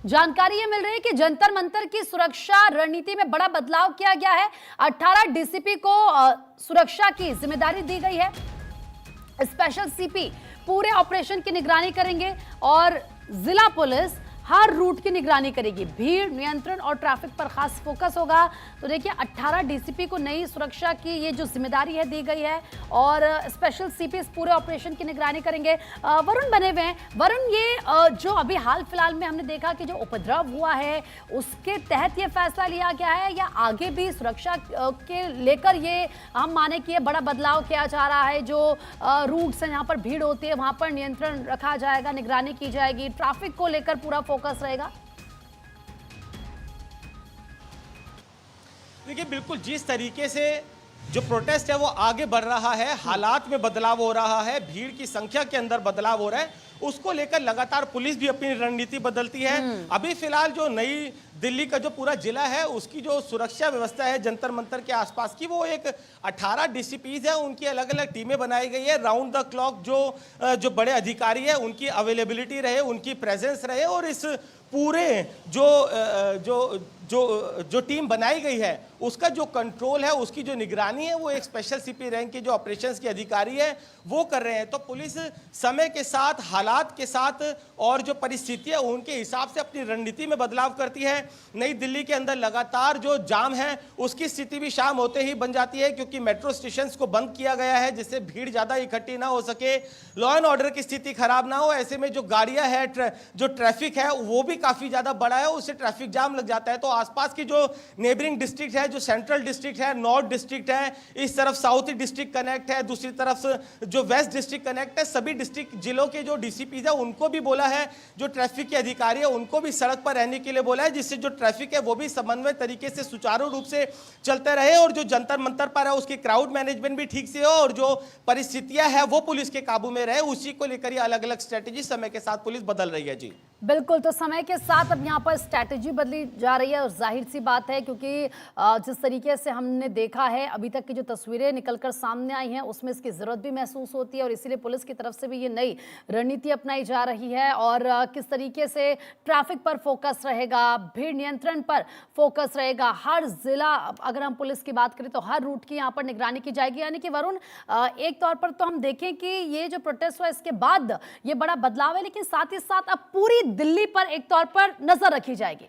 जानकारी ये मिल रही है कि जंतर मंतर की सुरक्षा रणनीति में बड़ा बदलाव किया गया है। 18 डीसीपी को सुरक्षा की जिम्मेदारी दी गई है। स्पेशल सीपी पूरे ऑपरेशन की निगरानी करेंगे और जिला पुलिस हर रूट की निगरानी करेगी। भीड़ नियंत्रण और ट्रैफिक पर खास फोकस होगा। तो देखिए 18 डीसीपी को नई सुरक्षा की ये जो जिम्मेदारी है दी गई है और स्पेशल सीपी इस पूरे ऑपरेशन की निगरानी करेंगे। वरुण बने हुए हैं। वरुण, ये जो अभी हाल फिलहाल में हमने देखा कि जो उपद्रव हुआ है उसके तहत ये फैसला लिया गया है या आगे भी सुरक्षा के लेकर ये हम माने कि ये बड़ा बदलाव किया जा रहा है? जो रूट्स हैं, यहाँ पर भीड़ होती है, वहां पर नियंत्रण रखा जाएगा, निगरानी की जाएगी, ट्रैफिक को लेकर पूरा फोकस रहेगा। देखिए, बिल्कुल जिस तरीके से जो प्रोटेस्ट है वो आगे बढ़ रहा है, हालात में बदलाव हो रहा है, भीड़ की संख्या के अंदर बदलाव हो रहा है, उसको लेकर लगातार पुलिस भी अपनी रणनीति बदलती है। अभी फिलहाल जो नई दिल्ली का जो पूरा जिला है उसकी जो सुरक्षा व्यवस्था है जंतर मंतर के आसपास की, वो एक 18 डीसीपीज है, उनकी अलग अलग टीमें बनाई गई है। राउंड द क्लॉक जो बड़े अधिकारी है उनकी अवेलेबिलिटी रहे, उनकी प्रेजेंस रहे और इस पूरे जो टीम बनाई गई है उसका जो कंट्रोल है, उसकी जो निगरानी है, वो एक स्पेशल सीपी रैंक के जो ऑपरेशंस के अधिकारी है वो कर रहे हैं। तो पुलिस समय के साथ, हालात के साथ और जो परिस्थितियां उनके हिसाब से अपनी रणनीति में बदलाव करती है। नई दिल्ली के अंदर लगातार जो जाम है उसकी स्थिति भी शाम होते ही बन जाती है, क्योंकि मेट्रो स्टेशंस को बंद किया गया है जिससे भीड़ ज्यादा इकट्ठी ना हो सके, लॉ एंड ऑर्डर की स्थिति खराब ना हो। ऐसे में जो गाड़ियां है, जो ट्रैफिक है वो भी काफी ज्यादा बड़ा है, उससे ट्रैफिक जाम लग जाता है। तो आसपास की जो नेबरिंग डिस्ट्रिक्ट है, जो सेंट्रल डिस्ट्रिक्ट है, नॉर्थ डिस्ट्रिक्ट है, इस तरफ साउथ डिस्ट्रिक्ट कनेक्ट है, दूसरी तरफ जो वेस्ट डिस्ट्रिक्ट कनेक्ट है, सभी डिस्ट्रिक्ट जिलों के जो डीसीपी है उनको भी बोला है, जो ट्रैफिक के अधिकारी है उनको भी सड़क पर रहने के लिए बोला है, जिससे जो ट्रैफिक है वो भी समन्वय तरीके से सुचारू रूप से चलते रहे और जो जंतर मंतर पर है उसकी क्राउड मैनेजमेंट भी ठीक से हो और जो परिस्थितियां है वो पुलिस के काबू में रहे। उसी को लेकर अलग अलग स्ट्रेटेजी समय के साथ पुलिस बदल रही है। जी बिल्कुल, तो समय के साथ अब यहाँ पर स्ट्रैटेजी बदली जा रही है और जाहिर सी बात है क्योंकि जिस तरीके से हमने देखा है अभी तक की जो तस्वीरें निकलकर सामने आई हैं उसमें इसकी ज़रूरत भी महसूस होती है और इसीलिए पुलिस की तरफ से भी ये नई रणनीति अपनाई जा रही है और किस तरीके से ट्रैफिक पर फोकस रहेगा, भीड़ नियंत्रण पर फोकस रहेगा। हर जिला, अगर हम पुलिस की बात करें तो हर रूट की यहाँ पर निगरानी की जाएगी। यानी कि वरुण, एक तौर पर तो हम देखें कि ये जो प्रोटेस्ट हुआ इसके बाद ये बड़ा बदलाव है, लेकिन साथ ही साथ अब पूरी दिल्ली पर एक तौर पर नजर रखी जाएगी।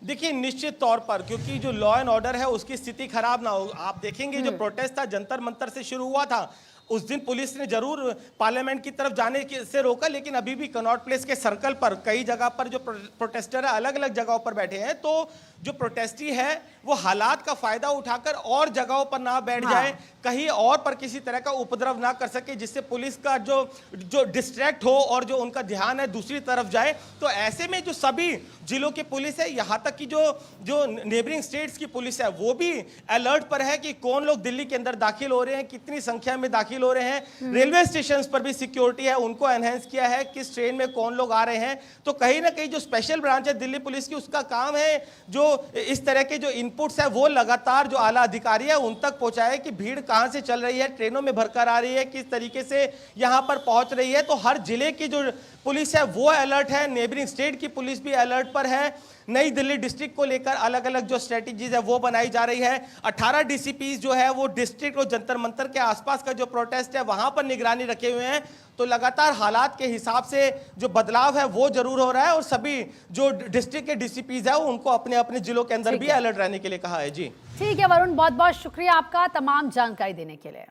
देखिए, निश्चित तौर पर, क्योंकि जो लॉ एंड ऑर्डर है उसकी स्थिति खराब ना हो। आप देखेंगे जो प्रोटेस्ट था जंतर मंतर से शुरू हुआ था, उस दिन पुलिस ने जरूर पार्लियामेंट की तरफ जाने से रोका, लेकिन अभी भी कनॉट प्लेस के सर्कल पर कई जगह पर जो प्रोटेस्टर है अलग अलग जगहों पर बैठे हैं। तो जो प्रोटेस्टी है वो हालात का फायदा उठाकर और जगहों पर ना बैठ जाए, कहीं और पर किसी तरह का उपद्रव ना कर सके, जिससे पुलिस का जो डिस्ट्रैक्ट हो और जो उनका ध्यान है दूसरी तरफ जाए। तो ऐसे में जो सभी जिलों की पुलिस है, यहाँ तक कि जो नेबरिंग स्टेट्स की पुलिस है वो भी अलर्ट पर है कि कौन लोग दिल्ली के अंदर दाखिल हो रहे हैं, कितनी संख्या में दाखिल हो रहे हैं। रेलवे स्टेशन पर भी सिक्योरिटी है, उनको एनहेंस किया है, किस ट्रेन में कौन लोग आ रहे हैं। तो कहीं ना कहीं जो स्पेशल ब्रांच है दिल्ली पुलिस की, उसका काम है जो इस तरह के जो इनपुट्स है वो लगातार जो आला अधिकारी है उन तक पहुंचाए कि भीड़ कहां से चल रही है, ट्रेनों में भरकर आ रही है, किस तरीके से यहां पर पहुंच रही है। तो हर जिले की जो पुलिस है वो अलर्ट है, नेबरिंग स्टेट की पुलिस भी अलर्ट पर है। नई दिल्ली डिस्ट्रिक्ट को लेकर अलग अलग जो स्ट्रेटेजीज है वो बनाई जा रही है। 18 डीसीपीज जो है वो डिस्ट्रिक्ट और जंतर मंतर के आसपास का जो प्रोटेस्ट है वहां पर निगरानी रखे हुए हैं। तो लगातार हालात के हिसाब से जो बदलाव है वो जरूर हो रहा है और सभी जो डिस्ट्रिक्ट के डीसीपीज है उनको अपने अपने जिलों के अंदर भी अलर्ट रहने के लिए कहा है। जी ठीक है वरुण, बहुत बहुत शुक्रिया आपका तमाम जानकारी देने के लिए।